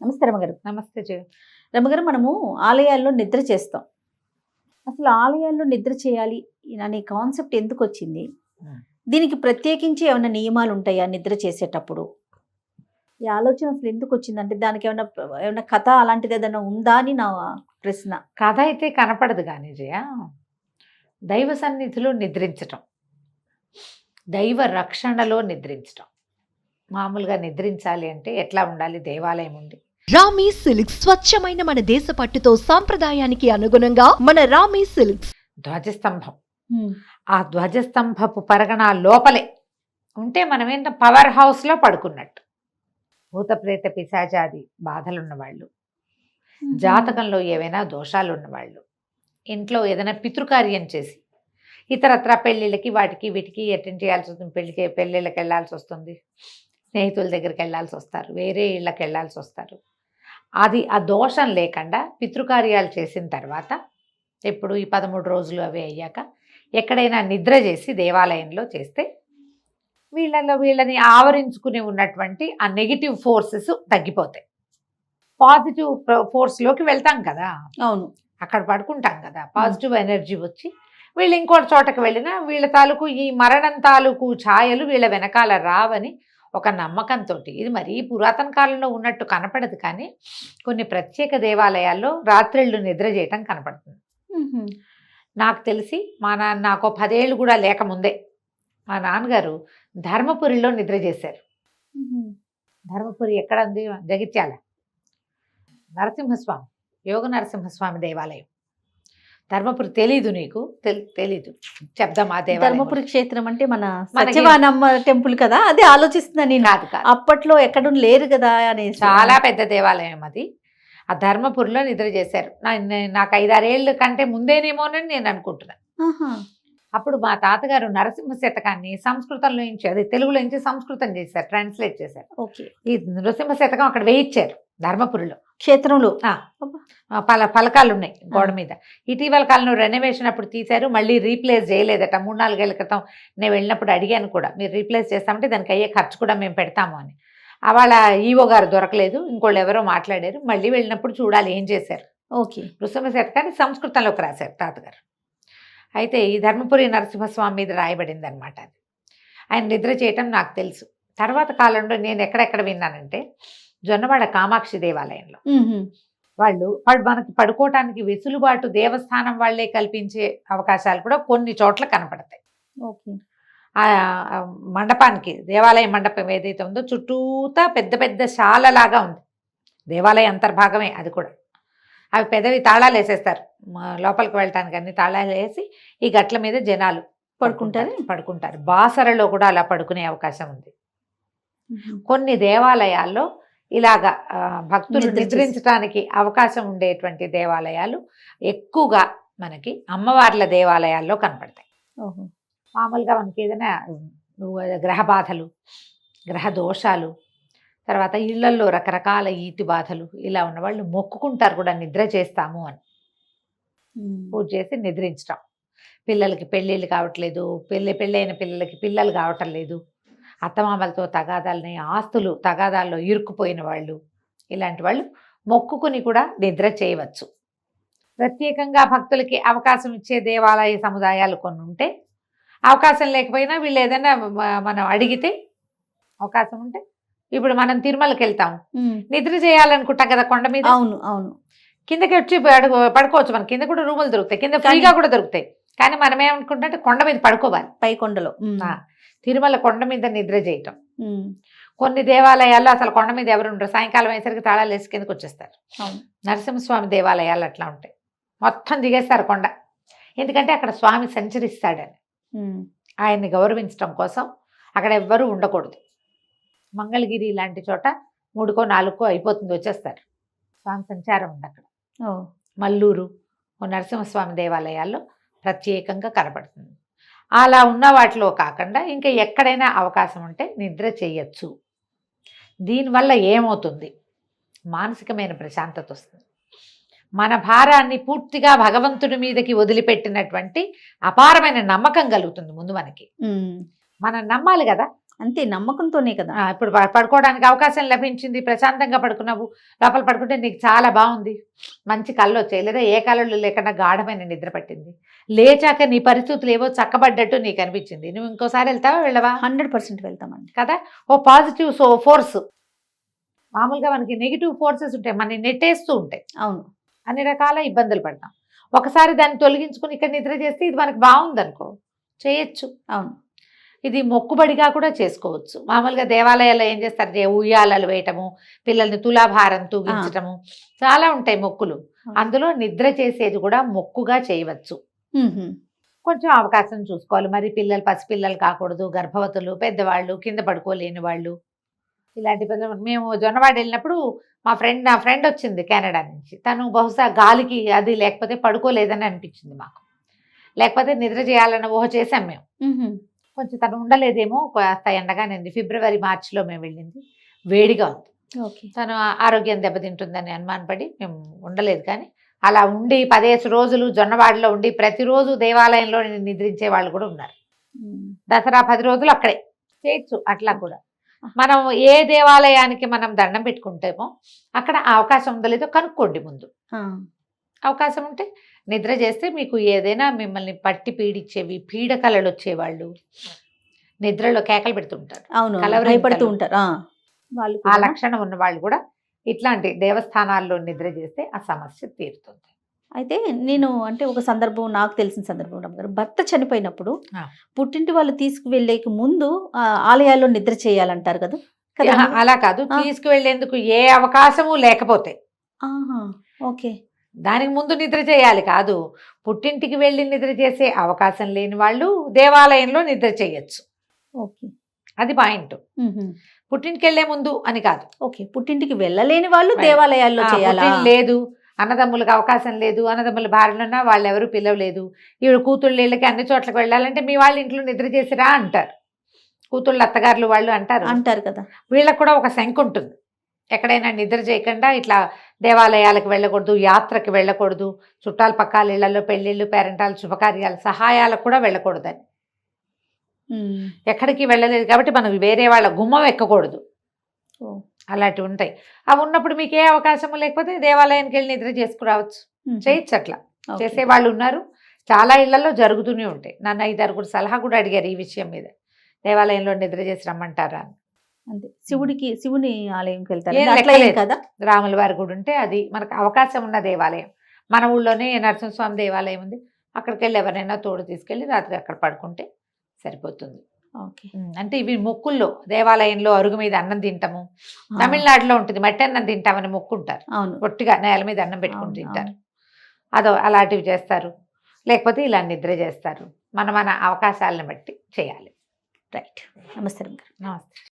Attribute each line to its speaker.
Speaker 1: నమస్తే రమగారు.
Speaker 2: నమస్తే జయ.
Speaker 1: రమగారు, మనము ఆలయాల్లో నిద్ర చేస్తాం. అసలు ఆలయాల్లో నిద్ర చేయాలి అనే కాన్సెప్ట్ ఎందుకు వచ్చింది? దీనికి ప్రత్యేకించి ఏమైనా నియమాలు ఉంటాయా నిద్ర చేసేటప్పుడు? ఈ ఆలోచన అసలు ఎందుకు వచ్చిందంటే దానికి ఏమైనా కథ అలాంటిది ఏదైనా ఉందా అని నా ప్రశ్న.
Speaker 2: కథ అయితే కనపడదు కానీ జయ, దైవ సన్నిధిలో నిద్రించటం, దైవ రక్షణలో నిద్రించటం. మామూలుగా నిద్రించాలి అంటే ఎట్లా ఉండాలి? దేవాలయం ఉండి
Speaker 3: రామీ సిల్క్స్ స్వచ్ఛమైన మన దేశ పట్టుతో సాంప్రదాయానికి అనుగుణంగా మన రామీ సిల్క్స్.
Speaker 2: ధ్వజస్తంభం, ఆ ధ్వజస్తంభపు పరగణ లోపలే ఉంటే మనం ఏంటో పవర్ హౌస్లో పడుకున్నట్టు. భూత ప్రేత పిశాచాది బాధలున్నవాళ్ళు, జాతకంలో ఏవైనా దోషాలు ఉన్నవాళ్ళు, ఇంట్లో ఏదైనా పితృకార్యం చేసి ఇతరత్ర పెళ్ళిళ్ళకి వాటికి వీటికి అటెండ్ చేయాల్సి వస్తుంది. పెళ్ళిళ్ళకి వెళ్ళాల్సి వస్తుంది, స్నేహితుల దగ్గరికి వెళ్ళాల్సి వస్తారు, వేరే ఇళ్ళకి వెళ్ళాల్సి వస్తారు. అది ఆ దోషం లేకుండా పితృకార్యాలు చేసిన తర్వాత ఇప్పుడు ఈ 13 రోజులు అవి అయ్యాక ఎక్కడైనా నిద్ర చేసి దేవాలయంలో చేస్తే వీళ్ళని ఆవరించుకుని ఉన్నటువంటి ఆ నెగిటివ్ ఫోర్సెస్ తగ్గిపోతాయి. పాజిటివ్ ఫోర్స్లోకి వెళ్తాం కదా.
Speaker 1: అవును,
Speaker 2: అక్కడ పడుకుంటాం కదా, పాజిటివ్ ఎనర్జీ వచ్చి వీళ్ళు ఇంకోటి చోటకి వెళ్ళినా వీళ్ళ తాలూకు ఈ మరణం తాలూకు ఛాయలు వీళ్ళ వెనకాల రావని ఒక నమ్మకంతో. ఇది మరీ పురాతన కాలంలో ఉన్నట్టు కనపడదు కానీ కొన్ని ప్రత్యేక దేవాలయాల్లో రాత్రిళ్ళు నిద్ర చేయటం కనపడుతుంది. నాకు తెలిసి నాకు 10 ఏళ్ళు కూడా లేకముందే మా నాన్నగారు ధర్మపురిలో నిద్ర చేశారు. ధర్మపురి ఎక్కడ ఉంది? జగిత్యాల. నరసింహస్వామి, యోగ నరసింహస్వామి దేవాలయం. ధర్మపురి తెలీదు నీకు? తెలీదు, చెప్దాం. ఆ దేవాలయం
Speaker 1: ధర్మపురి క్షేత్రం అంటే మన సత్యవానమ్మ టెంపుల్ కదా, అది ఆలోచిస్తున్నా నేను.
Speaker 2: కాదు కాదు,
Speaker 1: అప్పట్లో ఎక్కడ లేరు కదా అని.
Speaker 2: చాలా పెద్ద దేవాలయం అది. ఆ ధర్మపురిలో నిద్ర చేశారు. నాకు 5-6 ఏళ్ళ కంటే ముందేనేమోనని నేను అనుకుంటున్నాను. అప్పుడు మా తాతగారు నరసింహ శతకాన్ని సంస్కృతంలో నుంచి, అది తెలుగులో నుంచి సంస్కృతం చేశారు, ట్రాన్స్లేట్ చేశారు.
Speaker 1: ఓకే.
Speaker 2: ఈ నరసింహ శతకం అక్కడ వేయించారు ధర్మపురిలో
Speaker 1: క్షేత్రంలో.
Speaker 2: పలకాలు ఉన్నాయి గోడ మీద. ఇటీవల కాలంలో రెనోవేషన్ అప్పుడు తీశారు, మళ్ళీ రీప్లేస్ చేయలేదట. 3-4 ఏళ్ల క్రితం నేను వెళ్ళినప్పుడు అడిగాను కూడా, మీరు రీప్లేస్ చేస్తామంటే దానికి అయ్యే ఖర్చు కూడా మేము పెడతాము అని. వాళ్ళ ఈవో గారు దొరకలేదు, ఇంకోళ్ళు ఎవరో మాట్లాడారు. మళ్ళీ వెళ్ళినప్పుడు చూడాలి ఏం చేశారు.
Speaker 1: ఓకే.
Speaker 2: నృసింహ శతకాన్ని సంస్కృతంలోకి రాశారు తాతగారు. అయితే ఈ ధర్మపురి నరసింహస్వామి మీద రాయబడింది అనమాట అది. ఆయన నిద్ర చేయటం నాకు తెలుసు. తర్వాత కాలంలో నేను ఎక్కడెక్కడ విన్నానంటే జొన్నవాడ కామాక్షి దేవాలయంలో వాళ్ళు మనకి పడుకోవటానికి వెసులుబాటు దేవస్థానం వాళ్లే కల్పించే అవకాశాలు కూడా కొన్ని చోట్ల కనపడతాయి.
Speaker 1: ఓకే.
Speaker 2: ఆ మండపానికి, దేవాలయ మండపం ఏదైతే ఉందో చుట్టూతా పెద్ద పెద్ద శాలలాగా ఉంది. దేవాలయ అంతర్భాగమే అది కూడా. అవి పెద్దవి తాళాలు వేసేస్తారు, లోపలికి వెళ్ళటానికి అన్ని తాళాలు వేసి ఈ గట్ల మీద జనాలు పడుకుంటారు. బాసరలో కూడా అలా పడుకునే అవకాశం ఉంది. కొన్ని దేవాలయాల్లో ఇలాగా భక్తులు నిద్రించడానికి అవకాశం ఉండేటువంటి దేవాలయాలు ఎక్కువగా మనకి అమ్మవార్ల దేవాలయాల్లో కనపడతాయి. మామూలుగా మనకి ఏదైనా గ్రహ బాధలు, గ్రహ దోషాలు, తర్వాత ఇళ్లల్లో రకరకాల ఈతి బాధలు ఇలా ఉన్నవాళ్ళు మొక్కుకుంటారు కూడా నిద్ర చేస్తాము అని. పూజ చేసి నిద్రించటం. పిల్లలకి పెళ్ళిళ్ళు కావట్లేదు, పెళ్ళైన పిల్లలకి పిల్లలు కావటం లేదు, అత్తమామలతో తగాదాలని, ఆస్తులు తగాదాల్లో ఇరుక్కుపోయిన వాళ్ళు, ఇలాంటి వాళ్ళు మొక్కుకుని కూడా నిద్ర చేయవచ్చు. ప్రత్యేకంగా భక్తులకి అవకాశం ఇచ్చే దేవాలయ సముదాయాలు కొన్ని ఉంటే, అవకాశం లేకపోయినా వీళ్ళు ఏదైనా మనం అడిగితే అవకాశం ఉంటే, ఇప్పుడు మనం తిరుమలకి వెళ్తాం, నిద్ర చేయాలనుకుంటాం కదా కొండ మీద.
Speaker 1: అవును అవును.
Speaker 2: కిందకి వచ్చి పడుకోవచ్చు. మన కింద కూడా రూములు దొరుకుతాయి, కింద ఫ్రీగా కూడా దొరుకుతాయి. కానీ మనం ఏమనుకుంటే కొండ మీద పడుకోవాలి, పై కొండలో. తిరుమల కొండ మీద నిద్ర చేయటం. కొన్ని దేవాలయాల్లో అసలు కొండ మీద ఎవరు ఉండరు, సాయంకాలం అయ్యేసరికి తాళాలు వేసి కిందకు వచ్చేస్తారు. నరసింహస్వామి దేవాలయాలు అట్లా ఉంటాయి, మొత్తం దిగేస్తారు కొండ. ఎందుకంటే అక్కడ స్వామి సంచరిస్తాడని, ఆయన్ని గౌరవించడం కోసం అక్కడ ఎవ్వరూ ఉండకూడదు. మంగళగిరి లాంటి చోట 3కో 4కో అయిపోతుంది, వచ్చేస్తారు. స్వామి సంచారం ఉంది అక్కడ. మల్లూరు నరసింహస్వామి దేవాలయాల్లో ప్రత్యేకంగా కనపడుతుంది. అలా ఉన్న వాటిలో కాకుండా ఇంకా ఎక్కడైనా అవకాశం ఉంటే నిద్ర చేయొచ్చు. దీనివల్ల ఏమవుతుంది? మానసికమైన ప్రశాంతత వస్తుంది. మన భారాన్ని పూర్తిగా భగవంతుడి మీదకి వదిలిపెట్టినటువంటి అపారమైన నమ్మకం కలుగుతుంది. ముందు మనకి మనం నమ్మాలి కదా,
Speaker 1: అంతే, నమ్మకంతోనే కదా.
Speaker 2: ఇప్పుడు పడుకోవడానికి అవకాశం లభించింది, ప్రశాంతంగా పడుకున్నావు, లోపల పడుకుంటే నీకు చాలా బాగుంది, మంచి కళ్ళు వచ్చాయి, లేదా ఏ కళ్ళు లేకుండా గాఢమైన నిద్ర పట్టింది, లేచాక నీ పరిస్థితులు ఏవో చక్కబడ్డట్టు నీకు అనిపించింది, నువ్వు ఇంకోసారి వెళ్తావా వెళ్ళవా?
Speaker 1: 100% వెళ్తామండి.
Speaker 2: కదా. O positive force. మామూలుగా మనకి నెగిటివ్ ఫోర్సెస్ ఉంటాయి, మనని నెట్టేస్తూ ఉంటాయి,
Speaker 1: అవును.
Speaker 2: అన్ని రకాల ఇబ్బందులు పడతాం. ఒకసారి దాన్ని తొలగించుకుని ఇక్కడ నిద్ర చేస్తే ఇది మనకు బాగుంది అనుకో, చేయొచ్చు.
Speaker 1: అవును.
Speaker 2: ఇది మొక్కుబడిగా కూడా చేసుకోవచ్చు. మామూలుగా దేవాలయాల్లో ఏం చేస్తారు, ఉయ్యాలలు వేయటము, పిల్లల్ని తులాభారం తూగించటము, చాలా ఉంటాయి మొక్కులు. అందులో నిద్ర చేసేది కూడా మొక్కుగా చేయవచ్చు. కొంచెం అవకాశం చూసుకోవాలి. మరి పిల్లలు పసిపిల్లలు కాకూడదు, గర్భవతులు, పెద్దవాళ్ళు, కింద పడుకోలేని వాళ్ళు, ఇలాంటి పిల్లలు. మేము జొన్నవాడ వెళ్ళినప్పుడు నా ఫ్రెండ్ వచ్చింది కెనడా నుంచి. తను బహుశా గాలికి అది లేకపోతే పడుకోలేదని అనిపించింది మాకు, లేకపోతే నిద్ర చేయాలన్న ఊహ చేసాం మేము. కొంచెం తను ఉండలేదేమో, కాస్త ఎండగానే ఫిబ్రవరి మార్చిలో మేము వెళ్ళింది, వేడిగా ఉంది.
Speaker 1: ఓకే.
Speaker 2: తను ఆరోగ్యం దెబ్బతింటుందని అనుమానపడి మేము ఉండలేదు. కానీ అలా ఉండి 15 రోజులు జొన్నవాడలో ఉండి ప్రతిరోజు దేవాలయంలో నిద్రించే వాళ్ళు కూడా ఉన్నారు. దసరా 10 రోజులు అక్కడే చేయొచ్చు. అట్లా కూడా మనం ఏ దేవాలయానికి మనం దండం పెట్టుకుంటామో అక్కడ అవకాశం ఉందో లేదో కనుక్కోండి ముందు. అవకాశం ఉంటే నిద్ర చేస్తే మీకు ఏదైనా మిమ్మల్ని పట్టి పీడించేవి, పీడకలలు వచ్చేవాళ్ళు, నిద్రలో కేకలు పెడుతుంటారు,
Speaker 1: అవును,
Speaker 2: కలవరింతలు,
Speaker 1: భయపడుతూ ఉంటారు, వాళ్ళు
Speaker 2: ఆ లక్షణం ఉన్న వాళ్ళు కూడా ఇట్లాంటి దేవస్థానాల్లో నిద్ర చేస్తే ఆ సమస్య తీరుతుంది.
Speaker 1: అయితే నేను అంటే ఒక సందర్భం, నాకు తెలిసిన సందర్భం, రమ్మగారు, భర్త చనిపోయినప్పుడు పుట్టింటి వాళ్ళు తీసుకువెళ్ళేకి ముందు ఆలయాల్లో నిద్ర చేయాలంటారు కదా.
Speaker 2: అలా కాదు, తీసుకువెళ్లేందుకు ఏ అవకాశము లేకపోతే
Speaker 1: ఓకే,
Speaker 2: దానికి ముందు నిద్ర చేయాలి కాదు. పుట్టింటికి వెళ్ళి నిద్ర చేసే అవకాశం లేని వాళ్ళు దేవాలయంలో నిద్ర చేయొచ్చు.
Speaker 1: ఓకే,
Speaker 2: అది పాయింట్. పుట్టింటికి వెళ్లే ముందు అని కాదు.
Speaker 1: ఓకే, పుట్టింటికి వెళ్ళలేని వాళ్ళు దేవాలయాల్లో చేయాలి.
Speaker 2: లేదు, అన్నదమ్ములకు అవకాశం లేదు, అన్నదమ్ముల భార్యలున్నా వాళ్ళు ఎవరు పిలవలేదు, ఈవిడ కూతుళ్ళ ఇళ్ళకి అన్ని చోట్లకి వెళ్ళాలంటే మీ వాళ్ళ ఇంట్లో నిద్ర చేసిరా అంటారు. కూతుళ్ళు అత్తగారులు వాళ్ళు అంటారు
Speaker 1: కదా.
Speaker 2: వీళ్ళకి కూడా ఒక శంక ఉంటుంది, ఎక్కడైనా నిద్ర చేయకుండా ఇట్లా దేవాలయాలకు వెళ్ళకూడదు, యాత్రకి వెళ్ళకూడదు, చుట్టాల పక్కాల ఇళ్లలో పెళ్ళిళ్ళు, పేరెంటాలు, శుభకార్యాలు, సహాయాలకు కూడా వెళ్ళకూడదని. ఎక్కడికి వెళ్ళలేదు కాబట్టి మనం వేరే వాళ్ళ గుమ్మం ఎక్కకూడదు, అలాంటివి ఉంటాయి. అవి ఉన్నప్పుడు మీకు ఏ అవకాశము లేకపోతే దేవాలయానికి వెళ్ళి నిద్ర చేసుకురావచ్చు, చేయొచ్చు. అట్లా చేసేవాళ్ళు ఉన్నారు, చాలా ఇళ్లలో జరుగుతూనే ఉంటాయి. నన్ను 5-6 సలహా కూడా అడిగారు ఈ విషయం మీద, దేవాలయంలో నిద్ర చేసి రమ్మంటారా అని.
Speaker 1: అంతే, శివుని ఆలయంకి వెళ్తారు కదా.
Speaker 2: రాముల వారి గుడి ఉంటే అది మనకు అవకాశం ఉన్న దేవాలయం. మన ఊళ్ళోనే నరసింహస్వామి దేవాలయం ఉంది, అక్కడికి వెళ్ళి ఎవరైనా తోడు తీసుకెళ్ళి రాత్రి అక్కడ పడుకుంటే సరిపోతుంది.
Speaker 1: ఓకే.
Speaker 2: అంటే ఇవి మొక్కుల్లో దేవాలయంలో అరుగు మీద అన్నం తింటాము, తమిళనాడులో ఉంటుంది మట్టి అన్నం తింటామని మొక్కుంటారు, పొట్టిగా నేల మీద అన్నం పెట్టుకుని తింటారు, అలాంటివి చేస్తారు. లేకపోతే ఇలా నిద్ర చేస్తారు. మన అవకాశాలను బట్టి చేయాలి.
Speaker 1: రైట్. నమస్తే.
Speaker 2: నమస్తే.